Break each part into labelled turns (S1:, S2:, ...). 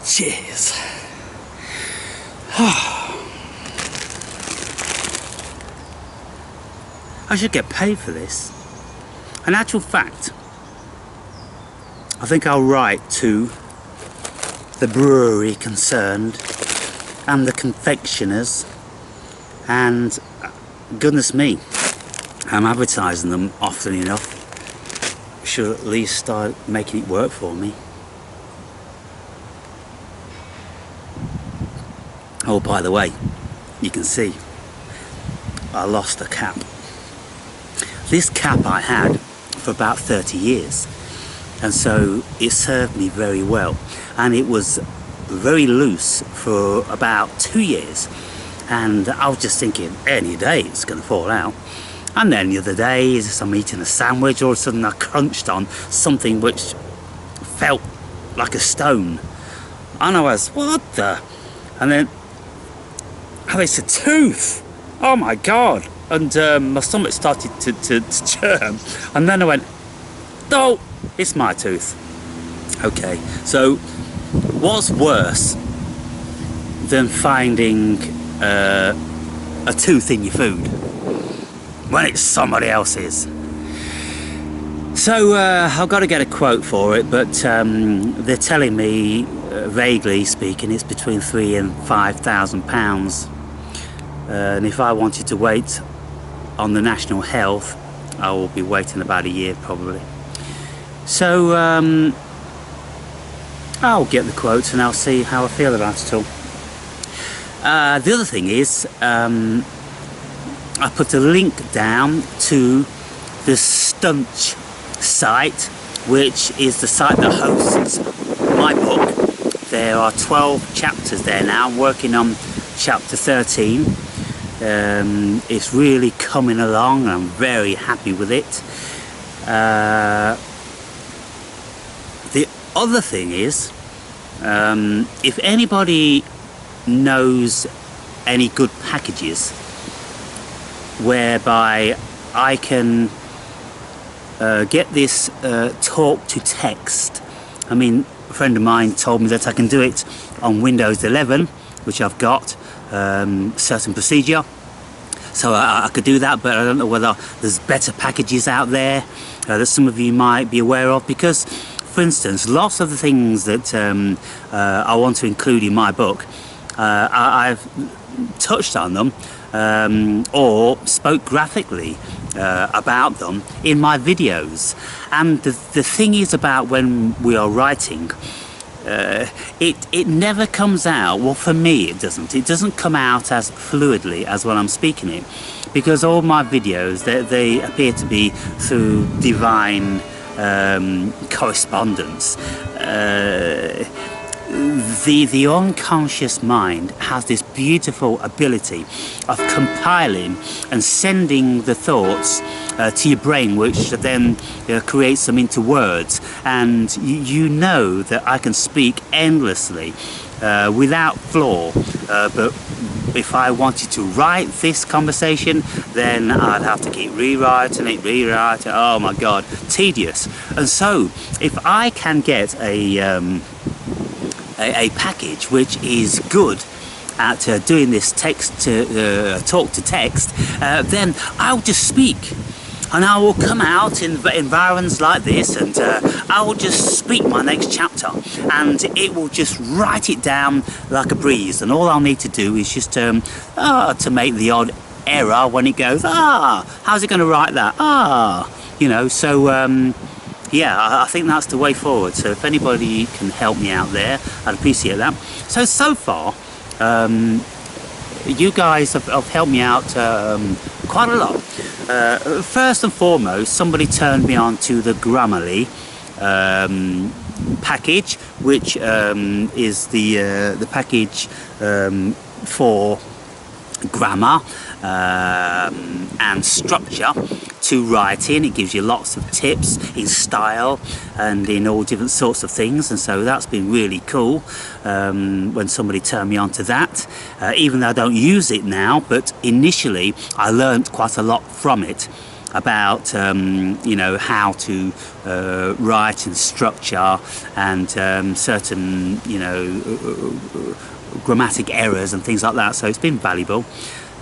S1: Cheers. I should get paid for this. In actual fact, I think I'll write to the brewery concerned and the confectioners, and goodness me, I'm advertising them often enough. Should at least start making it work for me. Oh, by the way, you can see I lost a cap. This cap I had for about 30 years, and so it served me very well, and it was very loose for about 2 years, and I was just thinking any day it's going to fall out. And then the other day, as I'm eating a sandwich, all of a sudden I crunched on something which felt like a stone, and I was, what the? And then, oh, it's a tooth! Oh my god! And my stomach started to churn, and then I went, oh, it's my tooth. Okay, so what's worse than finding a tooth in your food when it's somebody else's? So I've got to get a quote for it, but they're telling me, vaguely speaking, it's between £3,000 and £5,000. And if I wanted to wait on the National Health, I will be waiting about a year probably. So I'll get the quotes and I'll see how I feel about it all. The other thing is, I put a link down to the Stunch site, which is the site that hosts my book. There are 12 chapters there now. I'm working on chapter 13. It's really coming along and I'm very happy with it. The other thing is, if anybody knows any good packages whereby I can get this talk to text. I mean, a friend of mine told me that I can do it on Windows 11, which I've got, certain procedure, so I could do that, but I don't know whether there's better packages out there that some of you might be aware of, because for instance, lots of the things that I want to include in my book, I've touched on them or spoke graphically about them in my videos. And the thing is about when we are writing, it never comes out, well for me it doesn't come out as fluidly as when I'm speaking it, because all my videos, they appear to be through divine correspondence. The unconscious mind has this beautiful ability of compiling and sending the thoughts to your brain, which then creates them into words. And you know that I can speak endlessly without flaw, but if I wanted to write this conversation, then I'd have to keep rewriting it, oh my god, tedious. And so if I can get a package which is good at doing this text to talk to text, then I'll just speak, and I will come out in environments like this, and I will just speak my next chapter, and it will just write it down like a breeze. And all I'll need to do is just to make the odd error when it goes, how's it going to write that? You know, so yeah, I think that's the way forward. So if anybody can help me out there, I'd appreciate that. So far, you guys have helped me out quite a lot. First and foremost, somebody turned me on to the Grammarly package, which is the package for grammar and structure to writing. It gives you lots of tips in style and in all different sorts of things, and so that's been really cool when somebody turned me on to that, even though I don't use it now, but initially I learnt quite a lot from it. about you know, how to write and structure, and certain, you know, grammatic errors and things like that. So it's been valuable.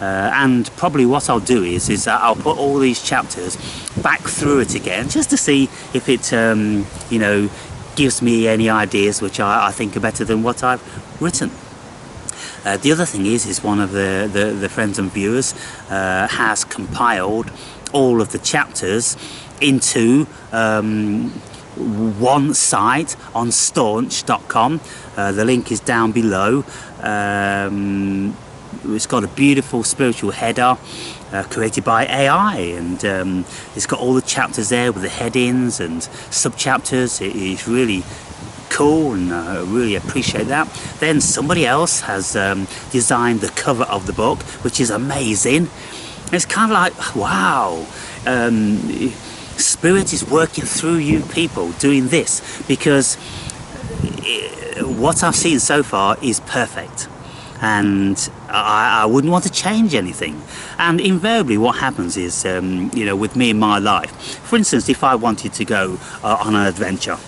S1: And probably what I'll do is I'll put all these chapters back through it again, just to see if it you know, gives me any ideas which I think are better than what I've written. The other thing is one of the friends and viewers has compiled all of the chapters into one site on staunch.com. The link is down below. It's got a beautiful spiritual header created by AI, and it's got all the chapters there with the headings and sub-chapters. It is really cool, and I really appreciate that. Then somebody else has designed the cover of the book, which is amazing. It's kind of like, wow, Spirit is working through you people doing this, because what I've seen so far is perfect, and I wouldn't want to change anything. And invariably what happens is, you know, with me in my life, for instance, if I wanted to go on an adventure,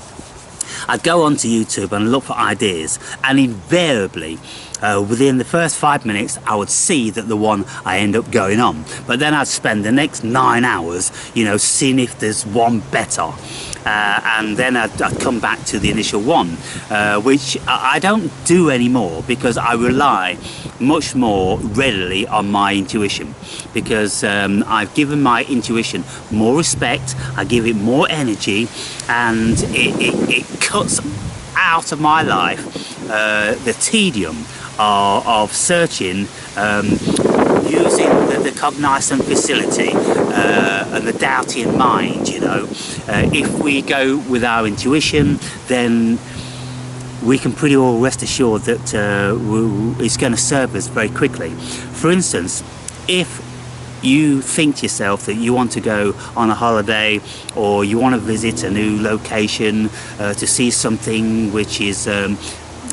S1: I'd go onto YouTube and look for ideas, and invariably within the first 5 minutes I would see that the one I end up going on, but then I'd spend the next 9 hours, you know, seeing if there's one better, and then I'd come back to the initial one, which I don't do anymore, because I rely much more readily on my intuition, because I've given my intuition more respect, I give it more energy, and it cuts out of my life the tedium of searching using the cognizant facility and the doubting mind. You know, if we go with our intuition, then we can pretty well rest assured that it's going to serve us very quickly. For instance, if you think to yourself that you want to go on a holiday, or you want to visit a new location to see something which is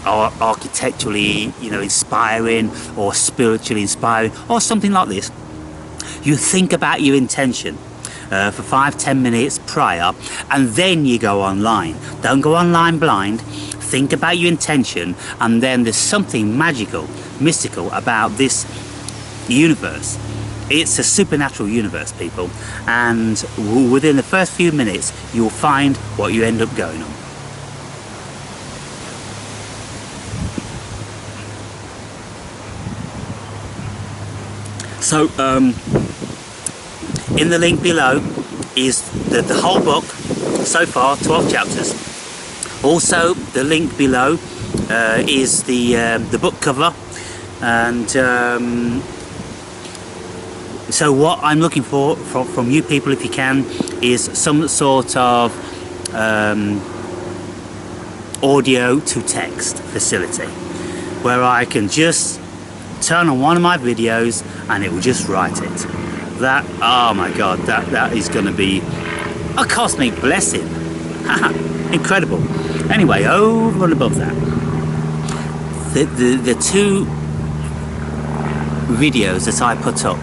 S1: architecturally, you know, inspiring, or spiritually inspiring, or something like this, you think about your intention for 5-10 minutes prior, and then you go online. Don't go online blind. Think about your intention, and then there's something magical, mystical about this universe. It's a supernatural universe, people, and within the first few minutes you'll find what you end up going on. So in the link below is the whole book so far, 12 chapters. Also the link below is the book cover, and so what I'm looking for from you people, if you can, is some sort of audio to text facility, where I can just turn on one of my videos and it will just write it. That, oh my god, that is going to be a cosmic blessing. Incredible. Anyway, over and above that, the two videos that I put up,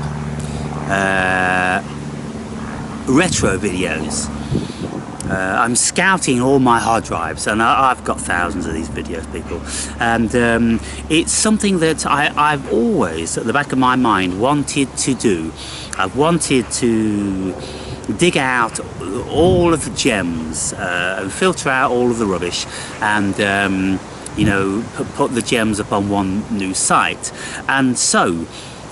S1: retro videos, I'm scouting all my hard drives, and I've got thousands of these videos, people, and it's something that I've always at the back of my mind wanted to do. I've wanted to dig out all of the gems and filter out all of the rubbish, and you know, put the gems up on one new site. And so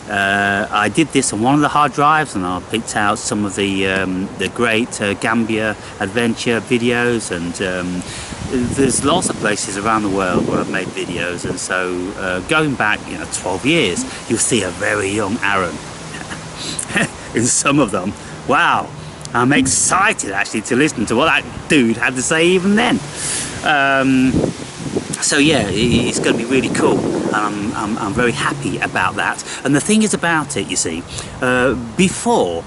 S1: I did this on one of the hard drives, and I picked out some of the great Gambia adventure videos, and there's lots of places around the world where I've made videos, and so going back, you know, 12 years, you'll see a very young Aaron in some of them. Wow, I'm excited actually to listen to what that dude had to say even then. So yeah, it's going to be really cool, and I'm very happy about that. And the thing is about it, you see, before,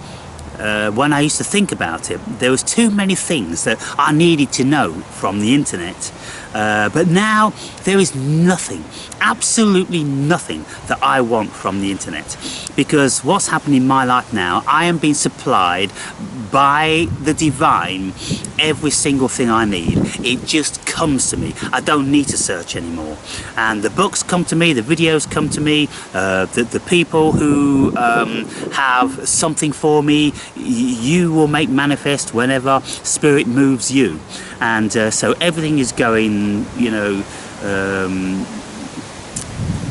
S1: when I used to think about it, there was too many things that I needed to know from the internet. But now there is nothing, absolutely nothing that I want from the internet, because what's happening in my life now, I am being supplied by the divine every single thing I need. It just comes to me. I don't need to search anymore, and the books come to me, the videos come to me, the people who have something for me, you will make manifest whenever spirit moves you. And so everything is going, you know,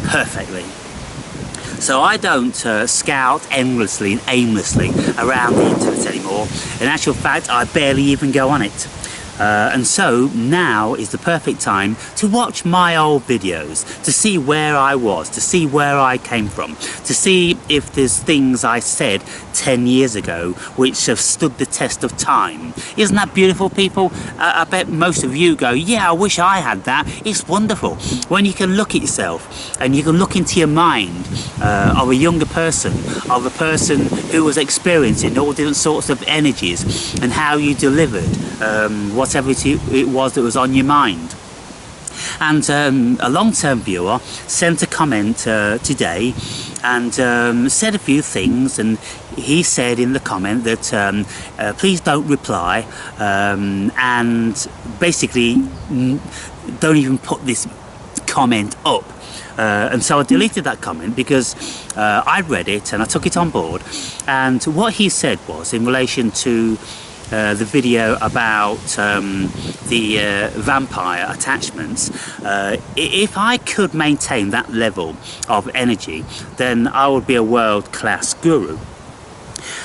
S1: perfectly. So I don't scout endlessly and aimlessly around the internet anymore. In actual fact, I barely even go on it. And so now is the perfect time to watch my old videos, to see where I was, to see where I came from, to see if there's things I said 10 years ago which have stood the test of time. Isn't that beautiful, people? I bet most of you go, yeah, I wish I had that. It's wonderful when you can look at yourself and you can look into your mind of a younger person, of a person who was experiencing all different sorts of energies, and how you delivered whatever it was that was on your mind. And a long-term viewer sent a comment today and said a few things, and he said in the comment that please don't reply, and basically don't even put this comment up. And so I deleted that comment because I read it and I took it on board, and what he said was in relation to the video about the vampire attachments. If I could maintain that level of energy, then I would be a world-class guru.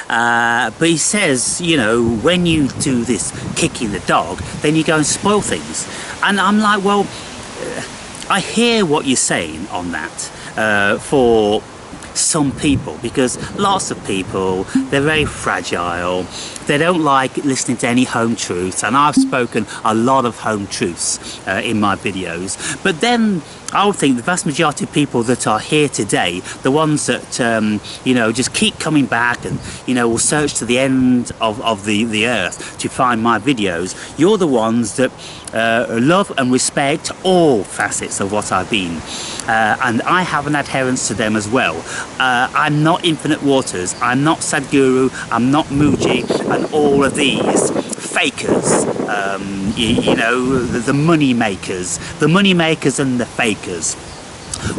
S1: But he says, you know, when you do this kicking the dog, then you go and spoil things. And I'm like, well, I hear what you're saying on that for some people, because lots of people, they're very fragile, they don't like listening to any home truths, and I've spoken a lot of home truths in my videos. But then I would think the vast majority of people that are here today, the ones that you know, just keep coming back and, you know, will search to the end of the earth to find my videos, you're the ones that love and respect all facets of what I've been, and I have an adherence to them as well. I'm not Infinite Waters, I'm not Sadhguru, I'm not Mooji, and all of these fakers, you know, the money makers and the fakers.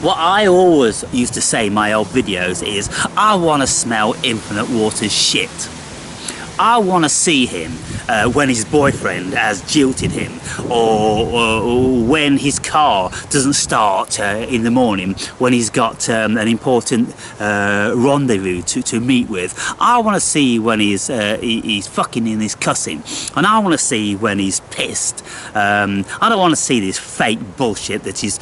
S1: What I always used to say in my old videos is, I want to smell Infinite Waters shit. I want to see him when his boyfriend has jilted him, or when his car doesn't start in the morning, when he's got an important rendezvous to meet with. I want to see when he's fucking in his cussing, and I want to see when he's pissed. I don't want to see this fake bullshit that is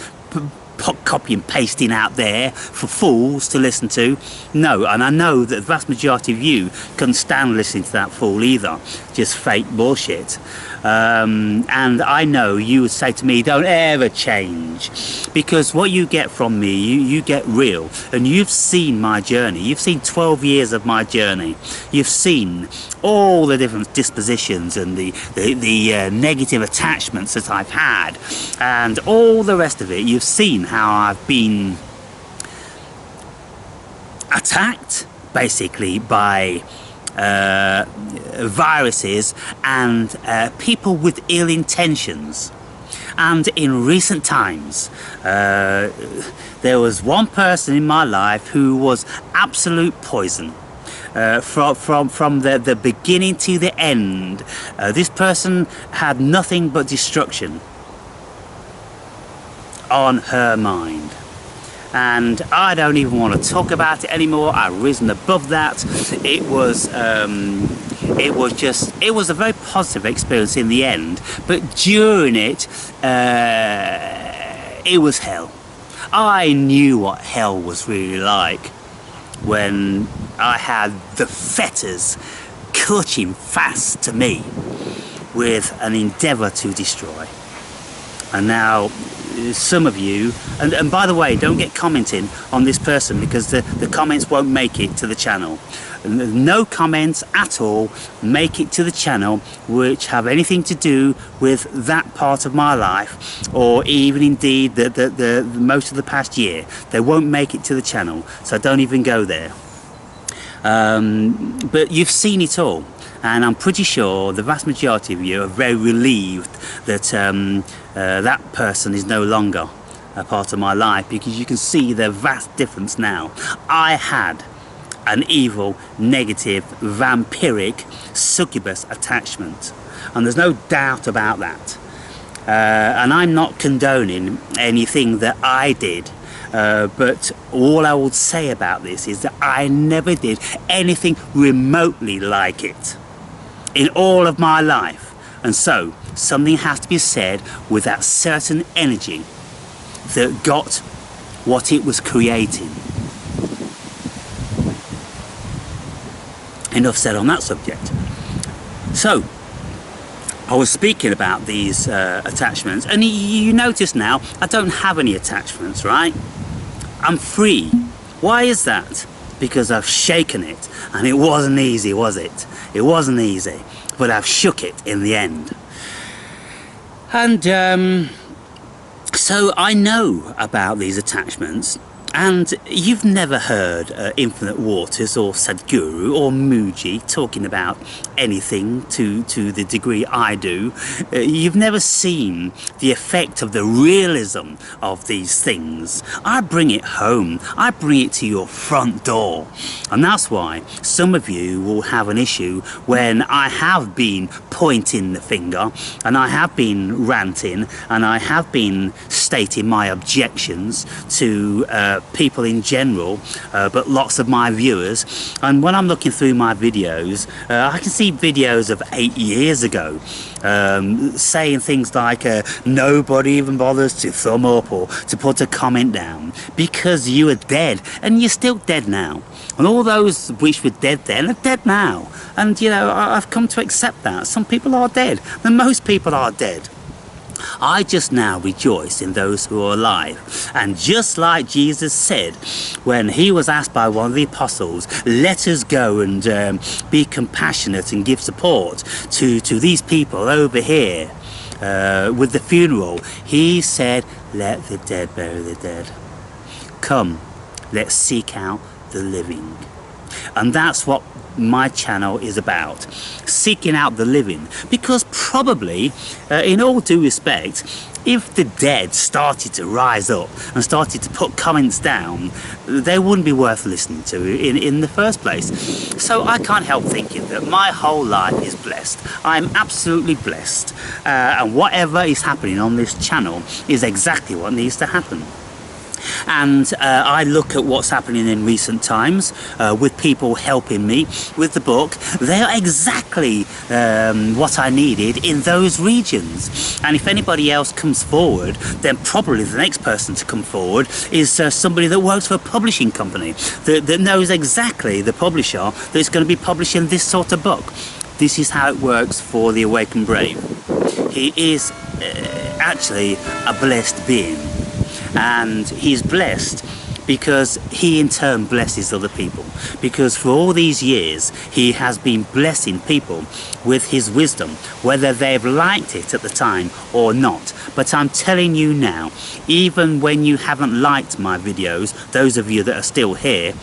S1: copy and pasting out there for fools to listen to. No, and I know that the vast majority of you couldn't stand listening to that fool either, just fake bullshit. And I know you would say to me, don't ever change, because what you get from me, you get real, and you've seen my journey, you've seen 12 years of my journey, you've seen all the different dispositions and the negative attachments that I've had, and all the rest of it. You've seen how I've been attacked basically by viruses and people with ill intentions. And in recent times, there was one person in my life who was absolute poison. From the beginning to the end, this person had nothing but destruction on her mind. And I don't even want to talk about it anymore. I've risen above that. It was a very positive experience in the end, but during it, it was hell. I knew what hell was really like when I had the fetters clutching fast to me with an endeavour to destroy. And now some of you, and by the way, don't get commenting on this person, because the comments won't make it to the channel. No comments at all make it to the channel which have anything to do with that part of my life, or even indeed the most of the past year. They won't make it to the channel, so don't even go there. But you've seen it all, and I'm pretty sure the vast majority of you are very relieved that that person is no longer a part of my life, because you can see the vast difference now. I had an evil, negative, vampiric, succubus attachment, and there's no doubt about that. And I'm not condoning anything that I did, but all I would say about this is that I never did anything remotely like it in all of my life. And so something has to be said with that certain energy that got what it was creating. Enough said on that subject. So I was speaking about these attachments, and you notice now I don't have any attachments, right? I'm free. Why is that? Because I've shaken it, and it wasn't easy, was it? It wasn't easy, but I've shook it in the end. And so I know about these attachments. And you've never heard Infinite Waters or Sadhguru or Mooji talking about anything to the degree I do. You've never seen the effect of the realism of these things. I bring it home. I bring it to your front door. And that's why some of you will have an issue when I have been pointing the finger, and I have been ranting, and I have been stating my objections to people in general, but lots of my viewers. And when I'm looking through my videos, I can see videos of 8 years ago saying things like nobody even bothers to thumb up or to put a comment down because you are dead, and you're still dead now. And all those which were dead then are dead now. And you know, I've come to accept that. Some people are dead, and most people are dead. I just now rejoice in those who are alive. And just like Jesus said when he was asked by one of the apostles, let us go and be compassionate and give support to these people over here with the funeral, he said, let the dead bury the dead. Come, let's seek out the living. And that's what my channel is about, seeking out the living. Because probably, in all due respect, if the dead started to rise up and started to put comments down, they wouldn't be worth listening to in the first place. So I can't help thinking that my whole life is blessed. I'm absolutely blessed, and whatever is happening on this channel is exactly what needs to happen. And I look at what's happening in recent times with people helping me with the book. They are exactly what I needed in those regions. And if anybody else comes forward, then probably the next person to come forward is somebody that works for a publishing company that knows exactly the publisher that's going to be publishing this sort of book. This is how it works for the Awakened Brave. He is actually a blessed being. And he's blessed because he in turn blesses other people. Because for all these years, he has been blessing people with his wisdom, whether they've liked it at the time or not. But I'm telling you now, even when you haven't liked my videos, those of you that are still here,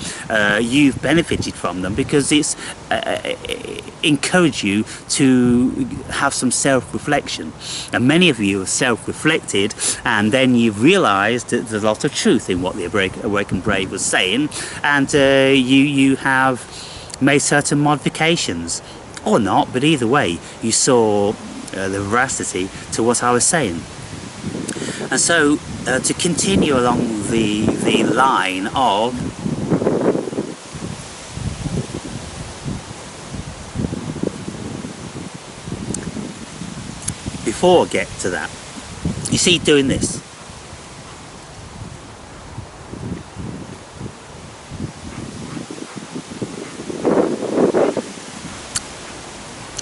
S1: you've benefited from them, because it's encouraged you to have some self-reflection. And many of you have self-reflected, and then you've realized that there's a lot of truth in what the Awakened Brave was saying, and you have made certain modifications, or not, but either way you saw the veracity to what I was saying. And so to continue along the line of before I get to that, you see, doing this,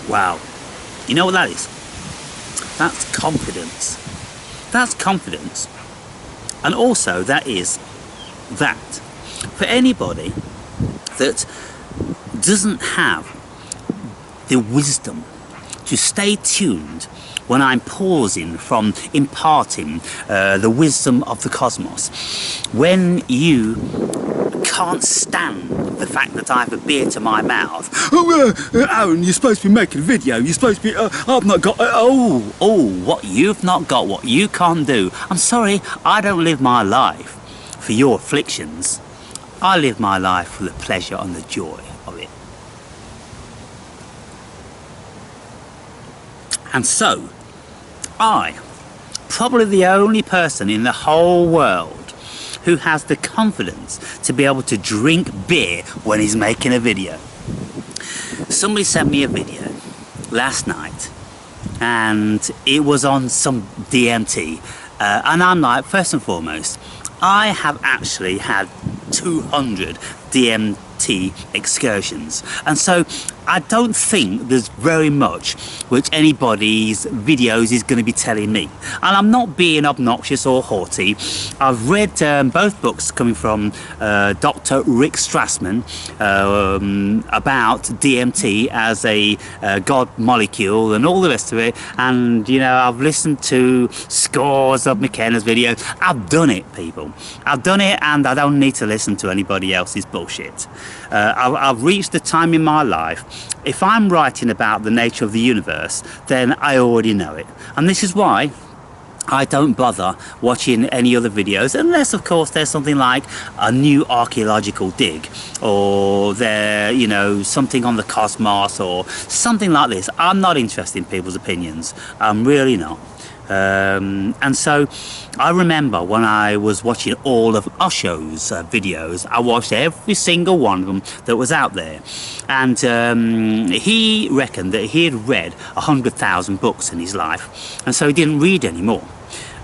S1: wow, you know what that is? That's confidence. That's confidence. And also that is that for anybody that doesn't have the wisdom to stay tuned when I'm pausing from imparting the wisdom of the cosmos, when you can't stand the fact that I have a beer to my mouth. Oh, Aaron, you're supposed to be making a video. You're supposed to be. I've not got. What you've not got, what you can't do. I'm sorry, I don't live my life for your afflictions. I live my life for the pleasure and the joy of it. And so, I, probably the only person in the whole world who has the confidence to be able to drink beer when he's making a video. Somebody sent me a video last night and it was on some DMT, and I'm like, first and foremost, I have actually had 200 DMT excursions, and so I don't think there's very much which anybody's videos is going to be telling me. And I'm not being obnoxious or haughty. I've read both books coming from Dr. Rick Strassman about DMT as a God molecule and all the rest of it. And, you know, I've listened to scores of McKenna's videos. I've done it, people. I've done it, and I don't need to listen to anybody else's bullshit. I've reached the time in my life, if I'm writing about the nature of the universe, then I already know it. And this is why I don't bother watching any other videos, unless of course there's something like a new archaeological dig, or there, you know, something on the cosmos or something like this. I'm not interested in people's opinions. I'm really not. And so I remember when I was watching all of Osho's videos, I watched every single one of them that was out there, and he reckoned that he had read 100,000 books in his life, and so he didn't read anymore.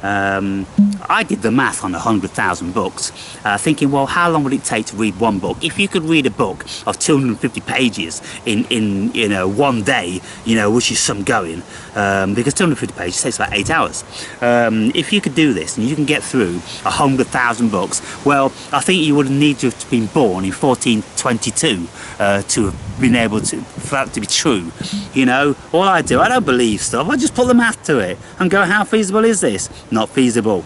S1: I did the math on 100,000 books, thinking, well, how long would it take to read one book? If you could read a book of 250 pages in you know, one day, you know, which is some going, because 250 pages takes about 8 hours. If you could do this and you can get through 100,000 books, well, I think you would need to have been born in 1422 to have been able to, for that to be true. You know, all I do, I don't believe stuff, I just put the math to it and go, how feasible is this? Not feasible.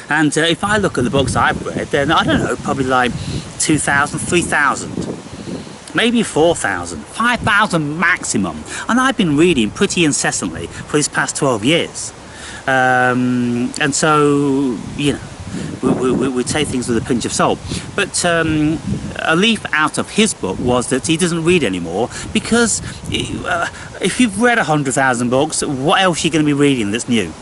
S1: And if I look at the books I've read, then I don't know, probably like 2,000, 3,000, maybe 4,000, 5,000 maximum. And I've been reading pretty incessantly for these past 12 years. And so, you know, we take things with a pinch of salt. But a leaf out of his book was that he doesn't read anymore, because if you've read 100,000 books, what else are you going to be reading that's new?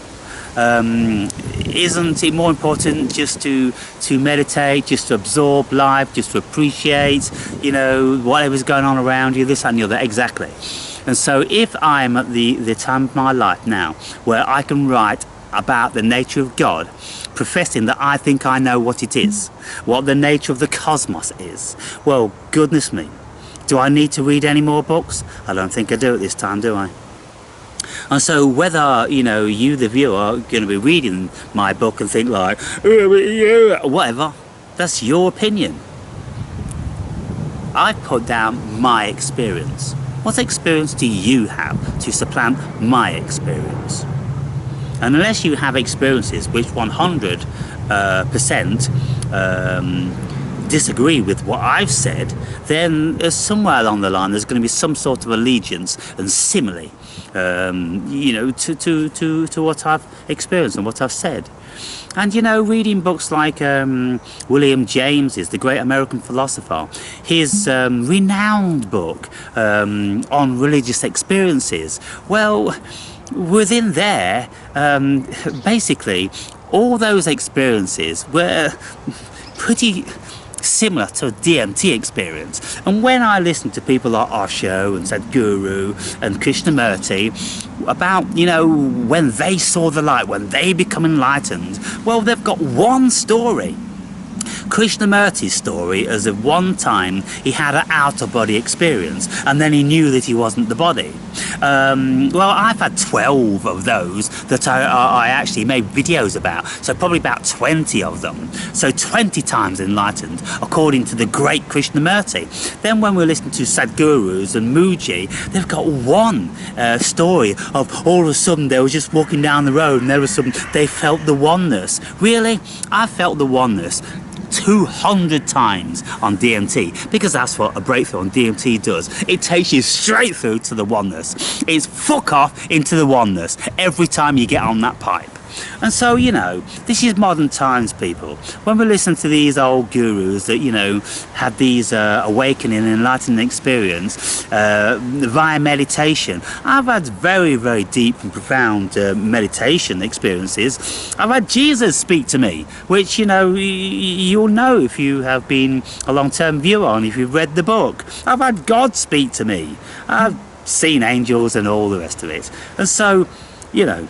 S1: Isn't it more important just to meditate, just to absorb life, just to appreciate, you know, whatever's going on around you, this, that and the other? Exactly. And so if I'm at the time of my life now where I can write about the nature of God, professing that I think I know what it is, what the nature of the cosmos is, well, goodness me, do I need to read any more books? I don't think I do at this time, do I? And so whether, you know, you, the viewer, are going to be reading my book and think like, whatever, that's your opinion. I put down my experience. What experience do you have to supplant my experience? And unless you have experiences which 100% disagree with what I've said, then somewhere along the line there's going to be some sort of allegiance and simile, you know, to what I've experienced and what I've said. And, you know, reading books like William James's The Great American Philosopher, his renowned book on religious experiences, well, within there, basically, all those experiences were pretty similar to a DMT experience. And when I listen to people like Osho and Sadhguru and Krishnamurti about, you know, when they saw the light, when they become enlightened, well, they've got one story Krishnamurti's story is of one time he had an out-of-body experience and then he knew that he wasn't the body. Well, I've had 12 of those that I actually made videos about, so probably about 20 of them. So 20 times enlightened, according to the great Krishnamurti. Then when we listen to Sadhgurus and Mooji, they've got one story of all of a sudden they were just walking down the road and they felt the oneness. Really? I felt the oneness 200 times on DMT, because that's what a breakthrough on DMT does. It takes you straight through to the oneness. It's fuck off into the oneness every time you get on that pipe. And so, you know, this is modern times, people. When we listen to these old gurus that, you know, had these awakening and enlightening experience via meditation, I've had very, very deep and profound meditation experiences. I've had Jesus speak to me, which, you know, you'll know if you have been a long-term viewer and if you've read the book. I've had God speak to me. I've seen angels and all the rest of it. And so, you know,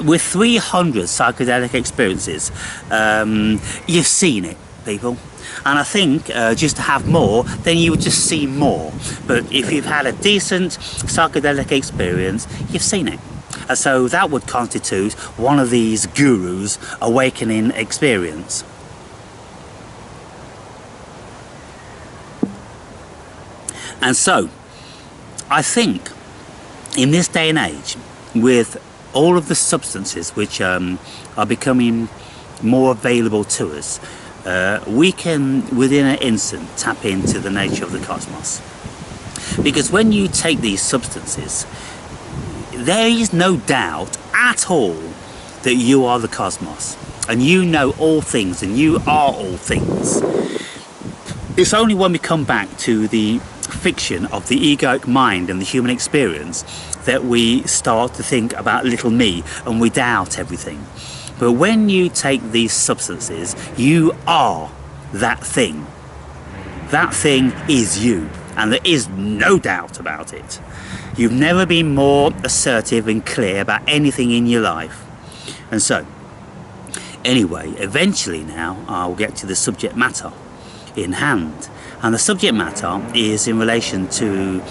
S1: with 300 psychedelic experiences, you've seen it, people. And I think just to have more, then you would just see more. But if you've had a decent psychedelic experience, you've seen it. And so that would constitute one of these gurus' awakening experience. And so, I think in this day and age, with all of the substances which are becoming more available to us, we can within an instant tap into the nature of the cosmos. Because when you take these substances, there is no doubt at all that you are the cosmos and you know all things and you are all things. It's only when we come back to the fiction of the egoic mind and the human experience that we start to think about little me and we doubt everything. But when you take these substances, you are that thing. That thing is you, and there is no doubt about it. You've never been more assertive and clear about anything in your life. And so, anyway, eventually now I'll get to the subject matter in hand. And the subject matter is in relation to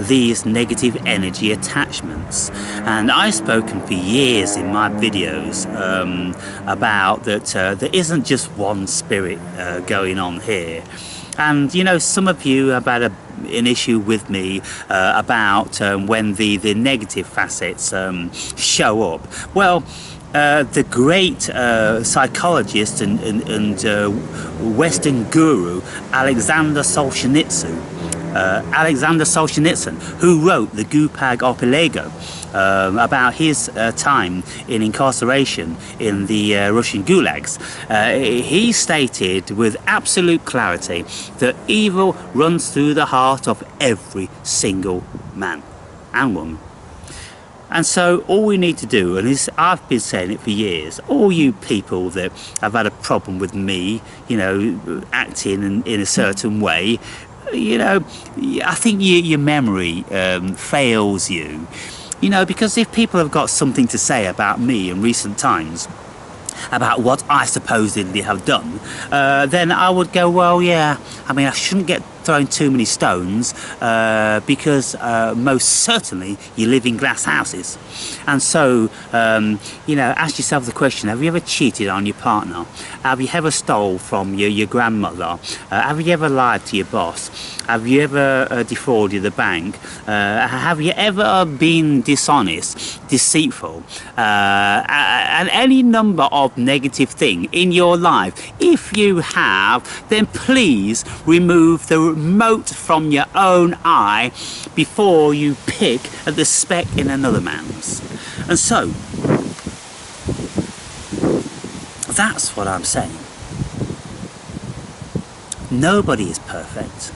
S1: these negative energy attachments. And I've spoken for years in my videos about that there isn't just one spirit going on here. And you know, some of you have had an issue with me about when the negative facets show up. Well, the great psychologist and Western guru Alexander Solzhenitsyn, who wrote the Gupag Archipelago about his time in incarceration in the Russian gulags. He stated with absolute clarity that evil runs through the heart of every single man and woman. And so all we need to do, and I've been saying it for years, all you people that have had a problem with me, you know, acting in a certain way, you know, I think your memory fails you. You know, because if people have got something to say about me in recent times, about what I supposedly have done, then I would go, well, yeah, I mean, I shouldn't get throwing too many stones because most certainly you live in glass houses. And so, you know, ask yourself the question, have you ever cheated on your partner? Have you ever stole from your grandmother? Have you ever lied to your boss? Have you ever defrauded the bank? Have you ever been dishonest, deceitful, and any number of negative things in your life? If you have, then please remove the remote from your own eye before you pick at the speck in another man's. And so, that's what I'm saying. Nobody is perfect.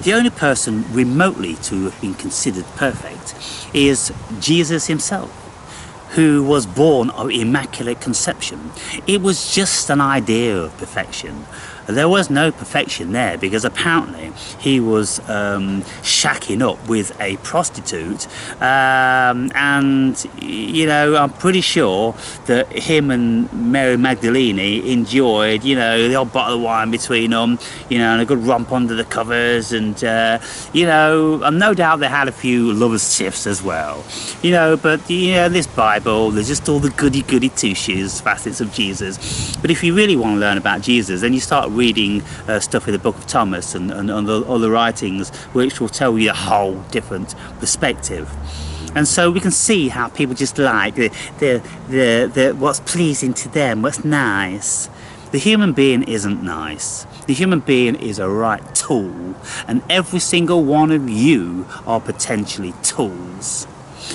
S1: The only person remotely to have been considered perfect is Jesus himself, who was born of immaculate conception. It was just an idea of perfection. There was no perfection there, because apparently he was shacking up with a prostitute, and you know, I'm pretty sure that him and Mary Magdalene enjoyed, you know, the old bottle of wine between them, you know, and a good romp under the covers, and you know, and no doubt they had a few lovers' tiffs as well, you know. But you know, this Bible, there's just all the goody two-shoes facets of Jesus. But if you really want to learn about Jesus, then you start reading stuff in the Book of Thomas and other writings, which will tell you a whole different perspective. And so we can see how people just like the what's pleasing to them, what's nice. The human being isn't nice. The human being is a right tool, and every single one of you are potentially tools.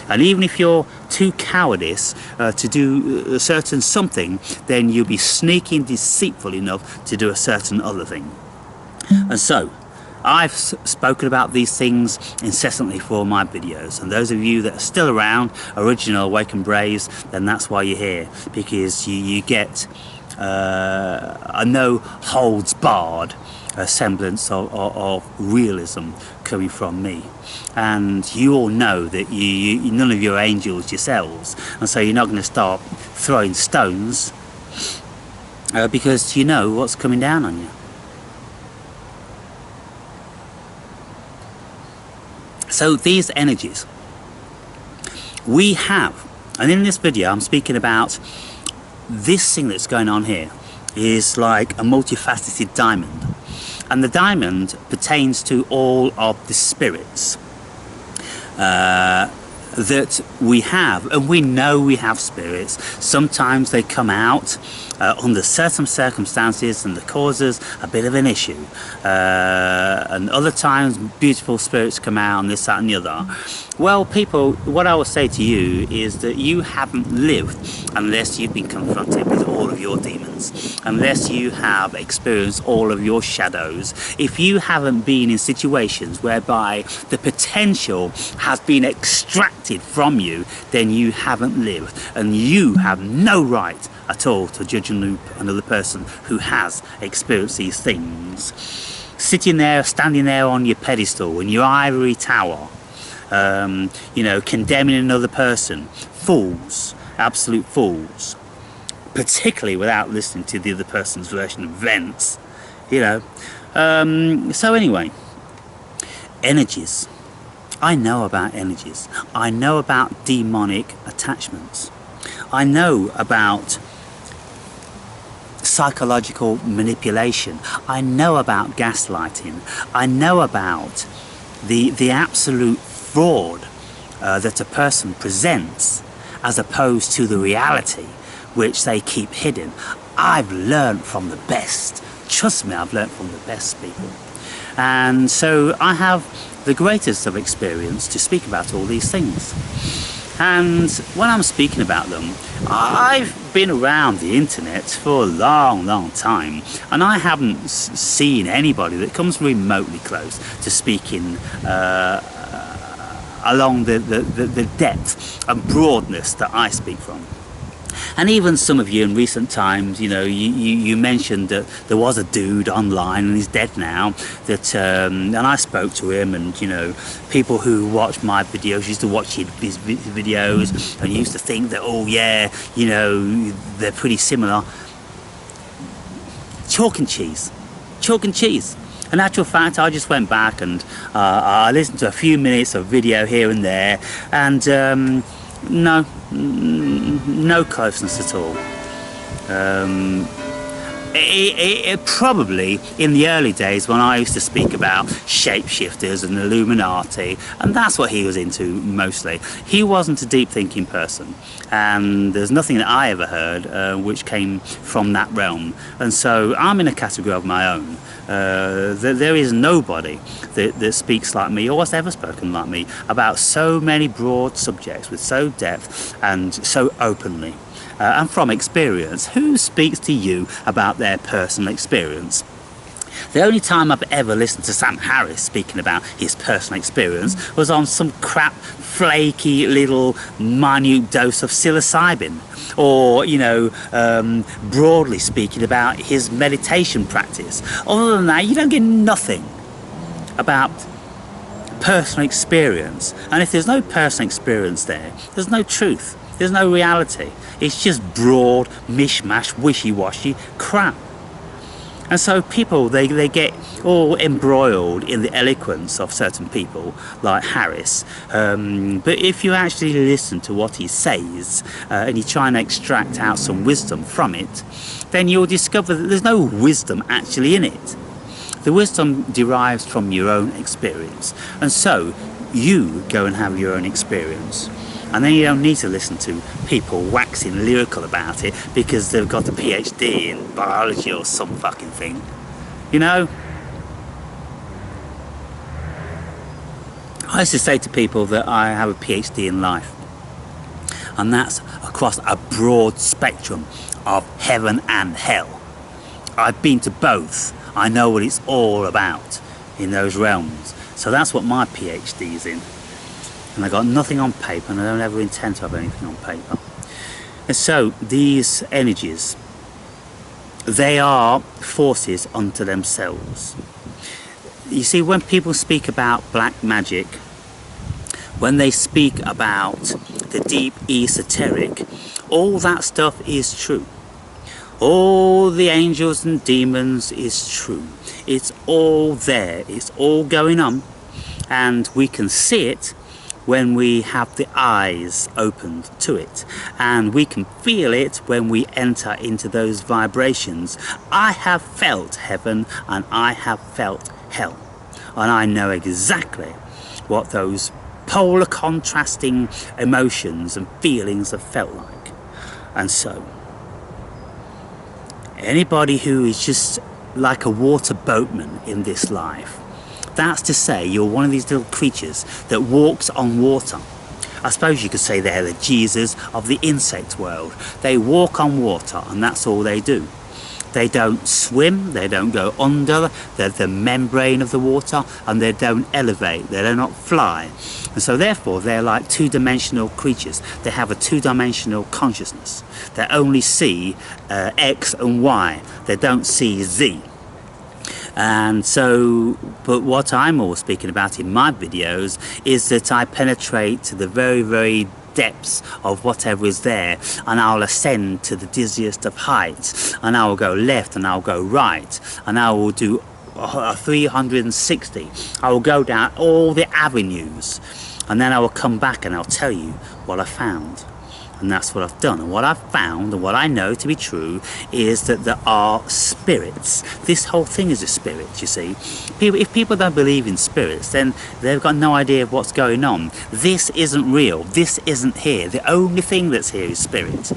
S1: And even if you're too cowardice to do a certain something, then you'll be sneaky and deceitful enough to do a certain other thing. And so I've spoken about these things incessantly for my videos, and those of you that are still around, original Awakened Braves, then that's why you're here, because you get a no holds barred semblance of realism coming from me. And you all know that none of you are angels yourselves, and so you're not going to start throwing stones because you know what's coming down on you. So these energies we have, and in this video I'm speaking about this thing that's going on here is like a multifaceted diamond, and the diamond pertains to all of the spirits that we have, and we know we have spirits. Sometimes they come out under certain circumstances and that causes a bit of an issue, and other times beautiful spirits come out and this, that and the other. Well, people, what I will say to you is that you haven't lived unless you've been confronted with all of your demons, unless you have experienced all of your shadows. If you haven't been in situations whereby the potential has been extracted from you, then you haven't lived, and you have no right at all to judge another person who has experienced these things. Sitting there, standing there on your pedestal in your ivory tower, you know, condemning another person. Fools, absolute fools, particularly without listening to the other person's version of events, you know. So anyway, energies. I know about energies. I know about demonic attachments. I know about psychological manipulation. I know about gaslighting. I know about the absolute fraud that a person presents as opposed to the reality which they keep hidden. I've learned from the best. Trust me, I've learned from the best people. And so I have the greatest of experience to speak about all these things. And when I'm speaking about them, I've been around the internet for a long time, and I haven't seen anybody that comes remotely close to speaking along the depth and broadness that I speak from. And even some of you in recent times, you know, you mentioned that there was a dude online, and he's dead now, that and I spoke to him, and you know, people who watch my videos used to watch his videos and used to think that, oh yeah, you know, they're pretty similar. Chalk and cheese. In actual fact, I just went back and I listened to a few minutes of video here and there, and no closeness at all. It probably in the early days when I used to speak about shapeshifters and Illuminati, and that's what he was into mostly. He wasn't a deep thinking person, and there's nothing that I ever heard which came from that realm, and so I'm in a category of my own. There is nobody that speaks like me or has ever spoken like me about so many broad subjects with so depth and so openly. And from experience. Who speaks to you about their personal experience? The only time I've ever listened to Sam Harris speaking about his personal experience was on some crap, flaky little minute dose of psilocybin, or, you know, broadly speaking about his meditation practice. Other than that, you don't get nothing about personal experience. And if there's no personal experience there, there's no truth, there's no reality. It's just broad, mishmash, wishy-washy crap. And so people, they get all embroiled in the eloquence of certain people like Harris. But if you actually listen to what he says and you try and extract out some wisdom from it, then you'll discover that there's no wisdom actually in it. The wisdom derives from your own experience. And so you go and have your own experience. And then you don't need to listen to people waxing lyrical about it because they've got a PhD in biology or some fucking thing. You know? I used to say to people that I have a PhD in life. And that's across a broad spectrum of heaven and hell. I've been to both. I know what it's all about in those realms. So that's what my PhD is in. And I got nothing on paper, and I don't ever intend to have anything on paper. And so these energies, they are forces unto themselves. You see, when people speak about black magic, when they speak about the deep esoteric, all that stuff is true. All the angels and demons is true. It's all there. It's all going on, and we can see it when we have the eyes opened to it, and we can feel it when we enter into those vibrations. I have felt heaven and I have felt hell, and I know exactly what those polar contrasting emotions and feelings have felt like. And so anybody who is just like a water boatman in this life, that's to say you're one of these little creatures that walks on water. I suppose you could say they're the Jesus of the insect world. They walk on water, and that's all they do. They don't swim, they don't go under the membrane of the water, and they don't elevate, they do not fly. And so therefore they're like two-dimensional creatures. They have a two-dimensional consciousness. They only see X and Y. They don't see Z. And so, but what I'm all speaking about in my videos is that I penetrate to the very, very depths of whatever is there, and I'll ascend to the dizziest of heights, and I will go left and I'll go right, and I will do a 360. I will go down all the avenues, and then I will come back and I'll tell you what I found. And that's what I've done. And what I've found, and what I know to be true, is that there are spirits. This whole thing is a spirit, you see. If people don't believe in spirits, then they've got no idea of what's going on. This isn't real. This isn't here. The only thing that's here is spirit.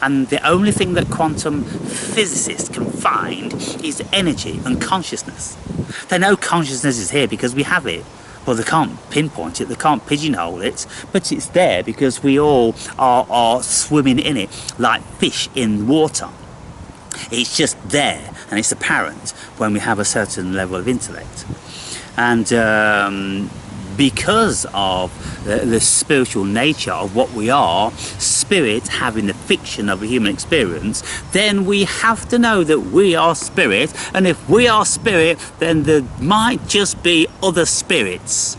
S1: And the only thing that quantum physicists can find is energy and consciousness. They know consciousness is here because we have it. Well, they can't pinpoint it, they can't pigeonhole it, but it's there because we all are swimming in it like fish in water. It's just there, and it's apparent when we have a certain level of intellect. And because of the spiritual nature of what we are, spirit having the fiction of a human experience, then we have to know that we are spirit, and if we are spirit, then there might just be other spirits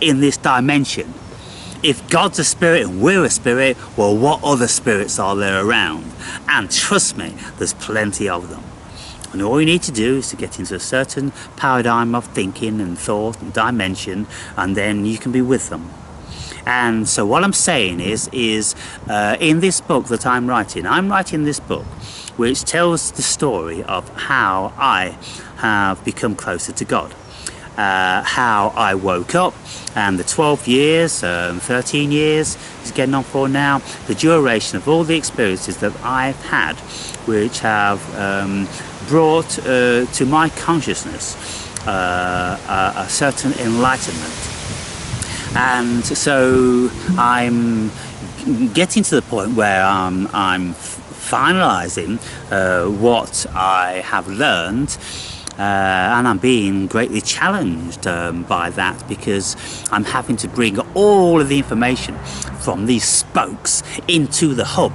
S1: in this dimension. If God's a spirit and we're a spirit, well, what other spirits are there around? And trust me, there's plenty of them. And all you need to do is to get into a certain paradigm of thinking and thought and dimension, and then you can be with them. And so what I'm saying is in this book that I'm writing this book which tells the story of how I have become closer to God. How I woke up, and the 12 years, 13 years is getting on for now, the duration of all the experiences that I've had, which have brought to my consciousness a certain enlightenment. And so I'm getting to the point where I'm finalizing what I have learned, and I'm being greatly challenged by that, because I'm having to bring all of the information from these spokes into the hub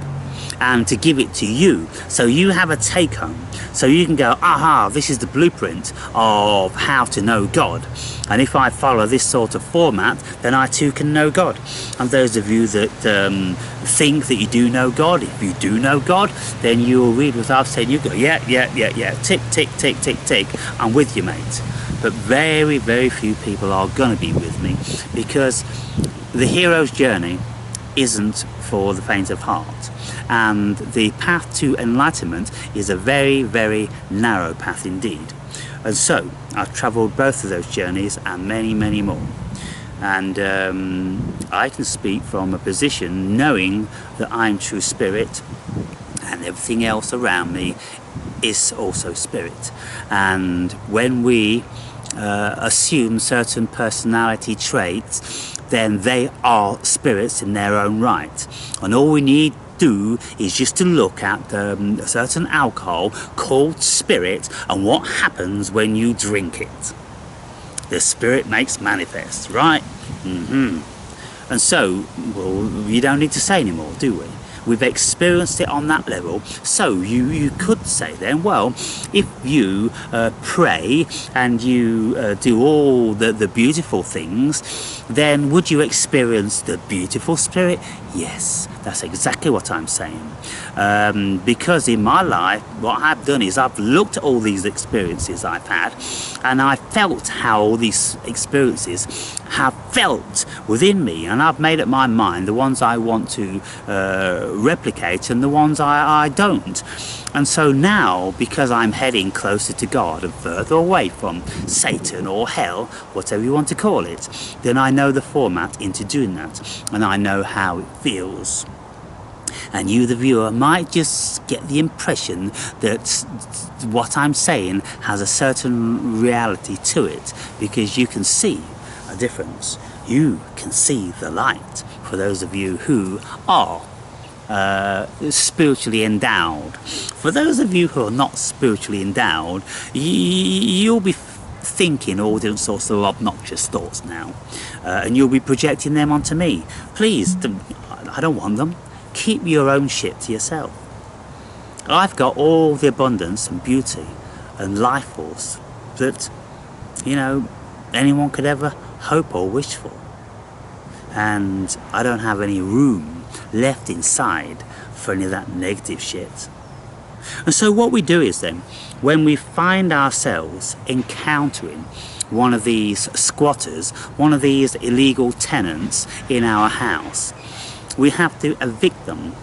S1: and to give it to you, so you have a take home, so you can go, aha, this is the blueprint of how to know God, and if I follow this sort of format, then I too can know God. And those of you that think that you do know God, if you do know God, then you will read what I've said, you go, yeah, tick, tick, tick, tick, tick, I'm with you, mate. But very, very few people are going to be with me, because the hero's journey isn't for the faint of heart, and the path to enlightenment is a very, very narrow path indeed. And so I've travelled both of those journeys and many, many more, and I can speak from a position knowing that I'm true spirit, and everything else around me is also spirit. And when we assume certain personality traits, then they are spirits in their own right, and all we need do is just to look at a certain alcohol called spirit and what happens when you drink it. The spirit makes manifest, right? And so, well, you don't need to say anymore, do we? We've experienced it on that level. So you could say then, well, if you pray and you do all the beautiful things, then would you experience the beautiful spirit? Yes, that's exactly what I'm saying. Because in my life, what I've done is I've looked at all these experiences I've had, and I felt how all these experiences have felt within me, and I've made up my mind the ones I want to replicate and the ones I don't. And so now, because I'm heading closer to God and further away from Satan or hell, whatever you want to call it, then I know the format into doing that, and I know how it feels. And you, the viewer, might just get the impression that what I'm saying has a certain reality to it, because you can see a difference. You can see the light, for those of you who are spiritually endowed. For those of you who are not spiritually endowed, you'll be thinking all different sorts of obnoxious thoughts now, and you'll be projecting them onto me. Please, I don't want them. Keep your own shit to yourself. I've got all the abundance and beauty and life force that, you know, anyone could ever hope or wish for, and I don't have any room left inside for any of that negative shit. And so what we do is then, when we find ourselves encountering one of these squatters, one of these illegal tenants in our house, we have to evict them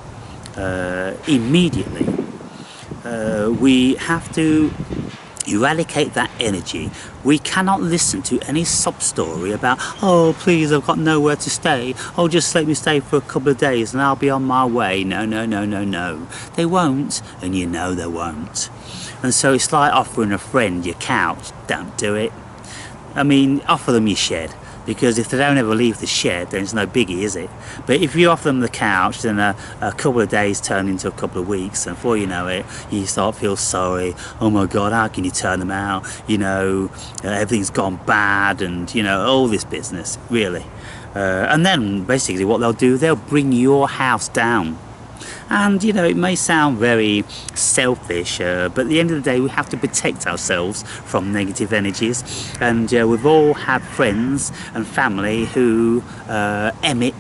S1: immediately. We have to eradicate that energy. We cannot listen to any sob story about, oh please, I've got nowhere to stay, oh just let me stay for a couple of days and I'll be on my way. No, no, no, no, no. They won't, and you know they won't. And so it's like offering a friend your couch. Don't do it. I mean, offer them your shed, because if they don't ever leave the shed, then it's no biggie, is it? But if you offer them the couch, then a couple of days turn into a couple of weeks, and before you know it, you start to feel sorry. Oh my God, how can you turn them out? You know, everything's gone bad, and you know, all this business, really. And then basically what they'll do, they'll bring your house down. And you know, it may sound very selfish, but at the end of the day, we have to protect ourselves from negative energies. And we've all had friends and family who emit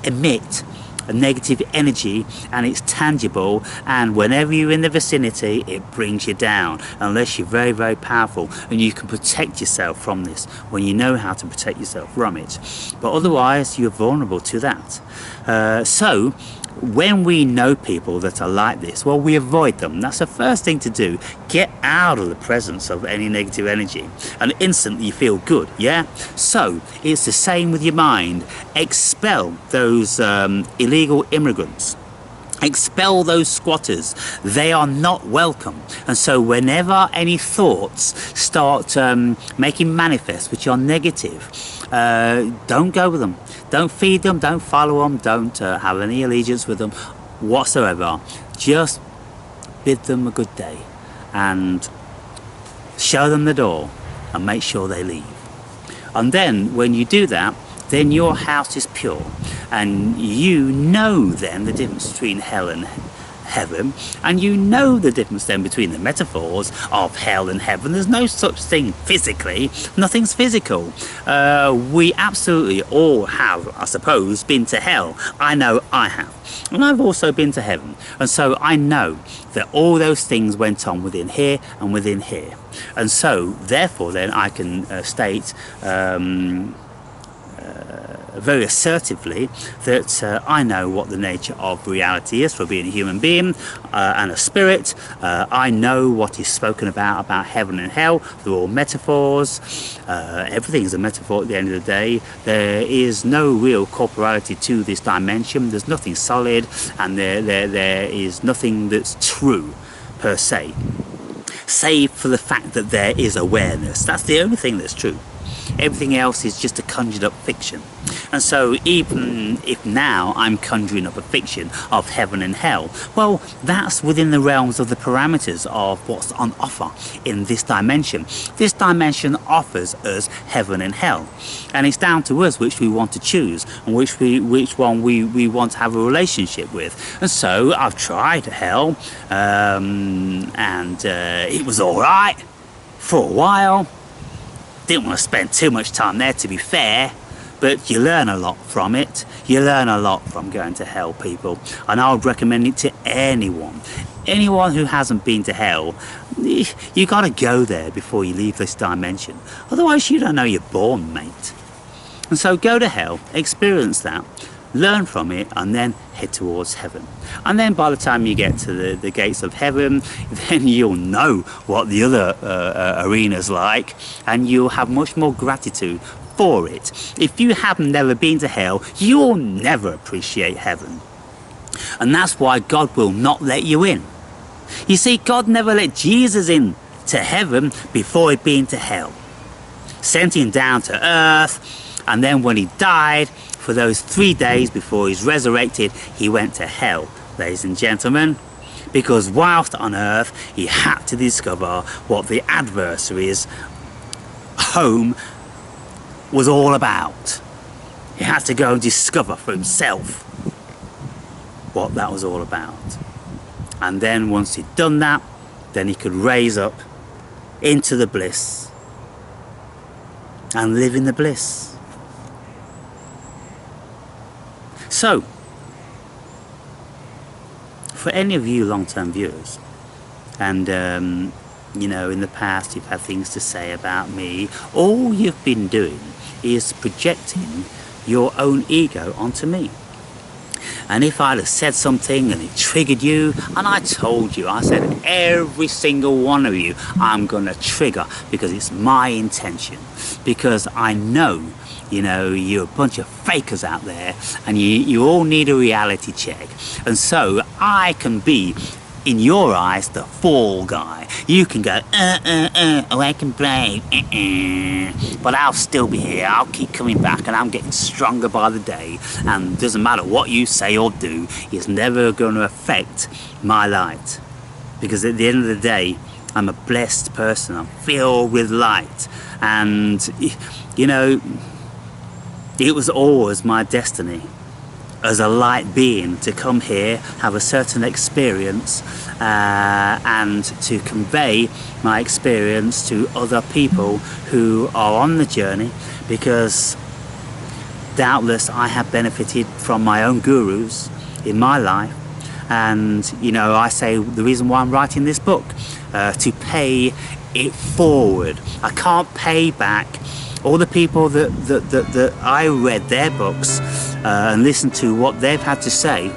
S1: a negative energy, and it's tangible, and whenever you're in the vicinity, it brings you down, unless you're very, very powerful and you can protect yourself from this when you know how to protect yourself from it. But otherwise, you're vulnerable to that. So when we know people that are like this, well, we avoid them. That's the first thing to do. Get out of the presence of any negative energy, and instantly you feel good, yeah? So it's the same with your mind. Expel those illegal immigrants. Expel those squatters. They are not welcome. And so whenever any thoughts start making manifest which are negative, don't go with them. Don't feed them, don't follow them, don't have any allegiance with them whatsoever. Just bid them a good day and show them the door and make sure they leave. And then when you do that, then your house is pure, and you know then the difference between hell and heaven, and you know the difference then between the metaphors of hell and heaven. There's no such thing physically, nothing's physical. We absolutely all have, I suppose, been to hell. I know I have, and I've also been to heaven, and so I know that all those things went on within here and within here, and so therefore then I can state very assertively that I know what the nature of reality is for being a human being and a spirit. I know what is spoken about heaven and hell. They're all metaphors. Everything is a metaphor at the end of the day. There is no real corporality to this dimension. There's nothing solid, and there is nothing that's true per se, save for the fact that there is awareness. That's the only thing that's true. Everything else is just a conjured up fiction. And so even if now I'm conjuring up a fiction of heaven and hell, well, that's within the realms of the parameters of what's on offer in this dimension. This dimension offers us heaven and hell, and it's down to us which we want to choose and which one we want to have a relationship with. And so I've tried hell, and it was all right for a while. Didn't want to spend too much time there, to be fair, but you learn a lot from it. You learn a lot from going to hell, people, and I would recommend it to anyone who hasn't been to hell. You got to go there before you leave this dimension, otherwise you don't know you're born, mate. And so go to hell, experience that, learn from it, and then head towards heaven. And then by the time you get to the gates of heaven, then you'll know what the other arena's like, and you'll have much more gratitude for it. If you have never been to hell, you'll never appreciate heaven. And that's why God will not let you in. You see, God never let Jesus in to heaven before he'd been to hell. Sent him down to earth, and then when he died, for those 3 days before he's resurrected, he went to hell, ladies and gentlemen, because whilst on earth he had to discover what the adversary's home was all about. He had to go and discover for himself what that was all about. And then once he'd done that, then he could raise up into the bliss and live in the bliss. So, for any of you long-term viewers, and you know, in the past you've had things to say about me, all you've been doing is projecting your own ego onto me. And if I'd have said something and it triggered you, and I told you, I said every single one of you I'm going to trigger, because it's my intention, because I know, you know, you're a bunch of fakers out there, and you all need a reality check. And so I can be, in your eyes, the fall guy. You can go, oh, I can play, but I'll still be here. I'll keep coming back, and I'm getting stronger by the day. And doesn't matter what you say or do, it's never going to affect my light. Because at the end of the day, I'm a blessed person. I'm filled with light. And, you know, it was always my destiny as a light being to come here, have a certain experience, and to convey my experience to other people who are on the journey, because doubtless I have benefited from my own gurus in my life. And, you know, I say the reason why I'm writing this book, to pay it forward. I can't pay back all the people that I read their books and listened to what they've had to say.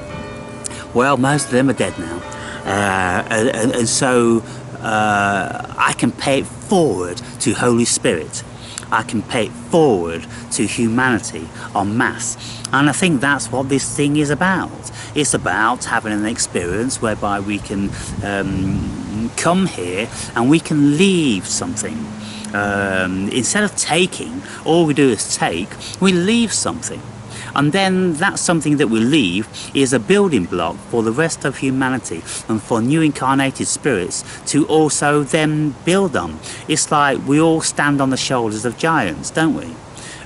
S1: Well, most of them are dead now, and so I can pay it forward to Holy Spirit. I can pay it forward to humanity en masse. And I think that's what this thing is about. It's about having an experience whereby we can come here and we can leave something. Instead of taking, all we do is take, we leave something. And then that's something that we leave is a building block for the rest of humanity and for new incarnated spirits to also then build on. It's like we all stand on the shoulders of giants, don't we?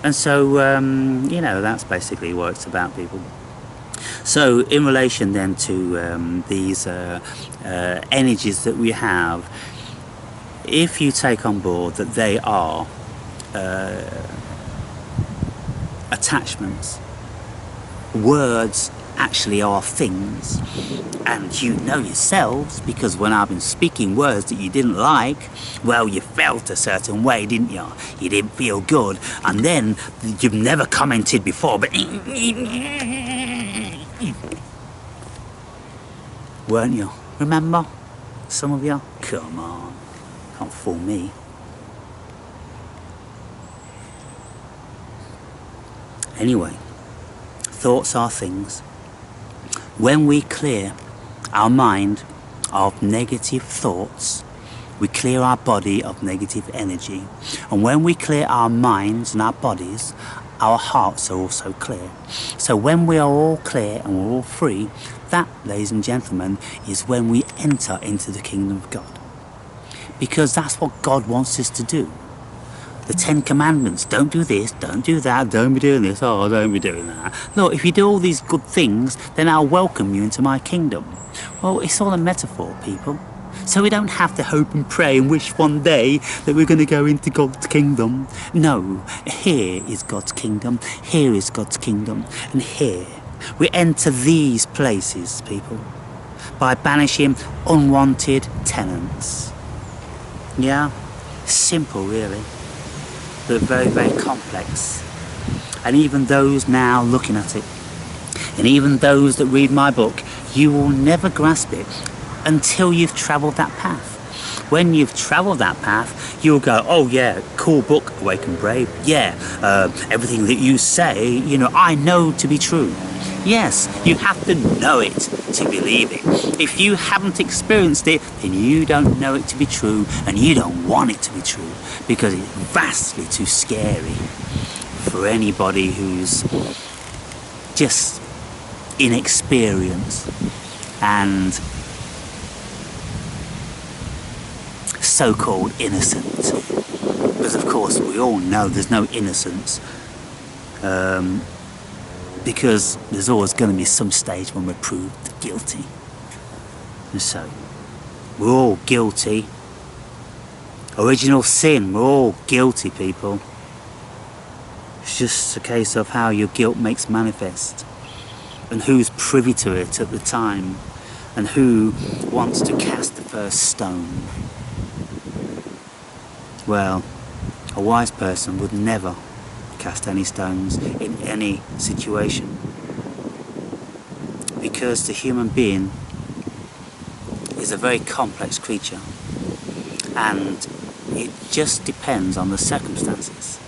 S1: And so, you know, that's basically what it's about, people. So in relation then to these energies that we have, if you take on board that they are attachments, words actually are things, and you know yourselves, because when I've been speaking words that you didn't like, well, you felt a certain way, didn't you? You didn't feel good, and then you've never commented before, but weren't you? Remember? Some of you? Come on, can't fool me. Anyway, thoughts are things. When we clear our mind of negative thoughts, we clear our body of negative energy. And when we clear our minds and our bodies, our hearts are also clear. So when we are all clear and we're all free, that, ladies and gentlemen, is when we enter into the kingdom of God. Because that's what God wants us to do. The 10 Commandments, don't do this, don't do that, don't be doing this, oh, don't be doing that. Look, if you do all these good things, then I'll welcome you into my kingdom. Well, it's all a metaphor, people. So we don't have to hope and pray and wish one day that we're going to go into God's kingdom. No, here is God's kingdom, here is God's kingdom, and here we enter these places, people, by banishing unwanted tenants. Yeah, simple really, but very, very complex. And even those now looking at it, and even those that read my book, you will never grasp it until you've travelled that path. When you've travelled that path, you'll go, oh yeah, cool book, Awake and Brave. Yeah, everything that you say, you know, I know to be true. Yes, you have to know it to believe it. If you haven't experienced it, then you don't know it to be true, and you don't want it to be true, because it's vastly too scary for anybody who's just inexperienced and so-called innocent. Because of course we all know there's no innocence, because there's always going to be some stage when we're proved guilty. And so we're all guilty. Original sin, we're all guilty, people. It's just a case of how your guilt makes manifest, and who's privy to it at the time, and who wants to cast the first stone. Well, a wise person would never cast any stones in any situation, because the human being is a very complex creature, and it just depends on the circumstances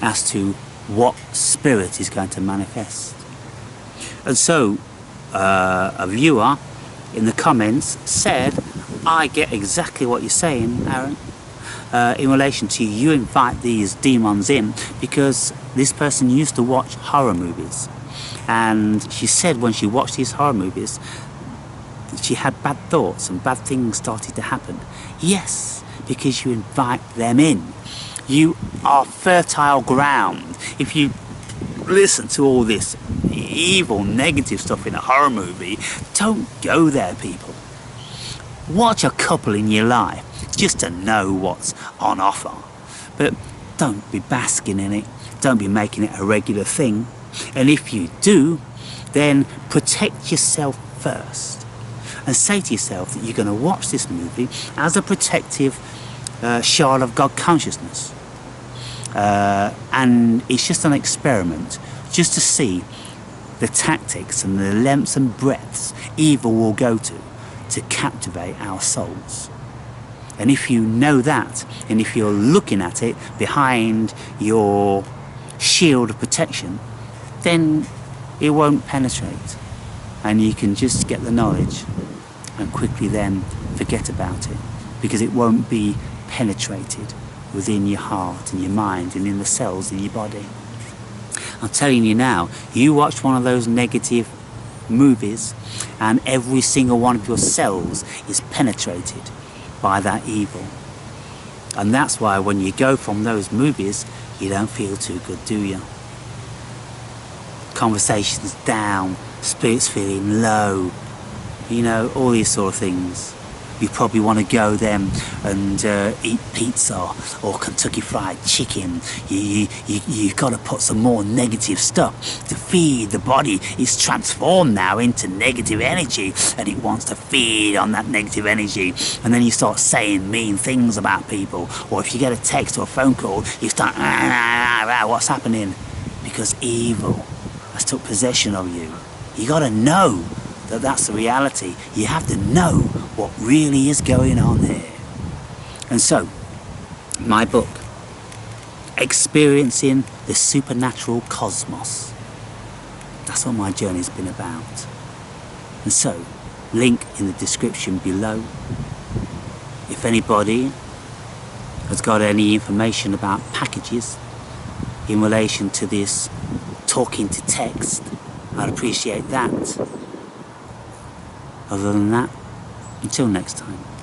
S1: as to what spirit is going to manifest. And so a viewer in the comments said, I get exactly what you're saying, Aaron, in relation to you invite these demons in, because this person used to watch horror movies, and she said when she watched these horror movies she had bad thoughts and bad things started to happen. Yes, because you invite them in. You are fertile ground. If you listen to all this evil, negative stuff in a horror movie, don't go there, people. Watch a couple in your life just to know what's on offer, but don't be basking in it. Don't be making it a regular thing. And if you do, then protect yourself first, and say to yourself that you're going to watch this movie as a protective child of God consciousness, and it's just an experiment, just to see the tactics and the lengths and breadths evil will go to captivate our souls. And if you know that, and if you're looking at it behind your shield of protection, then it won't penetrate, and you can just get the knowledge and quickly then forget about it, because it won't be penetrated within your heart and your mind and in the cells in your body. I'm telling you now, you watch one of those negative movies and every single one of your cells is penetrated by that evil. And that's why when you go from those movies, you don't feel too good, do you? Conversations down, spirits feeling low, you know, all these sort of things. You probably want to go then and eat pizza or Kentucky Fried Chicken. You've got to put some more negative stuff to feed the body. It's transformed now into negative energy and it wants to feed on that negative energy. And then you start saying mean things about people. Or if you get a text or a phone call, you start, what's happening? Because evil has took possession of you. You got to know that that's the reality. You have to know what really is going on here. And so, my book, Experiencing the Supernatural Cosmos, that's what my journey's been about. And so, link in the description below. If anybody has got any information about packages in relation to this talking to text, I'd appreciate that. Other than that, until next time.